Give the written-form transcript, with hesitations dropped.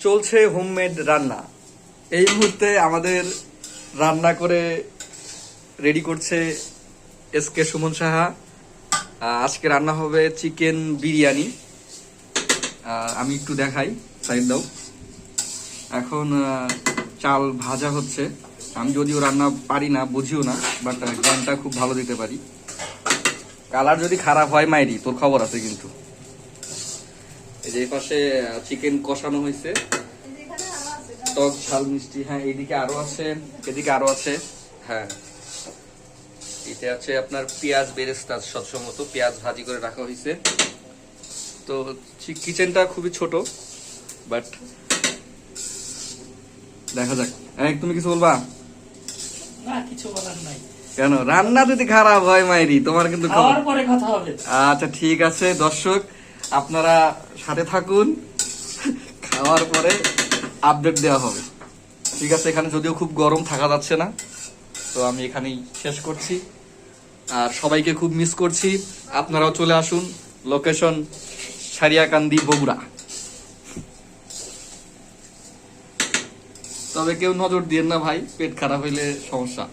চলছে হোমমেড রান্না। এই মুহূর্তে আমাদের রান্না করে রেডি করছে এসকে সুমন সাহা। আজকে রান্না হবে চিকেন বিরিয়ানি। আমি একটু দেখাই, সাইড দাও। এখন চাল ভাজা হচ্ছে। আমি যদিও রান্না পারি না, বুঝিও না, বাট জ্ঞানটা খুব ভালো দিতে পারি। কালার যদি খারাপ হয় মাইরি, তোর খবর আছে কিন্তু। এই যে পাশে চিকেন কষানো হয়েছে, টক ঝাল মিষ্টি। হ্যাঁ, এইদিকে আরো আছে, এদিকে আরো আছে। হ্যাঁ, এটা আছে আপনার পেঁয়াজ বেরেস্তা, সবসমত পেঁয়াজ ভাজি করে রাখা হয়েছে। তো কিচেনটা খুবই ছোট, বাট দেখা যাক। তুমি কিছু বলবা? না, কিছু বলার নাই। কেন? রান্না যদি খারাপ হয় মাইরি, তোমার কিন্তু খাওয়ার পরে কথা হবে। আচ্ছা ঠিক আছে, দর্শক আপনারা সাথে থাকুন, খাওয়ার পরে আপডেট দেওয়া হবে। ঠিক আছে, এখানে যদিও খুব গরম, থাকা যাচ্ছে না, তো আমি এখানেই শেষ করছি। আর সবাইকে খুব মিস করছি। আপনারাও চলে আসুন, লোকেশন সারিয়াকান্দি, বগুড়া। তবে কেউ নজর দিয়েন না ভাই, পেট খারাপ হইলে সমস্যা।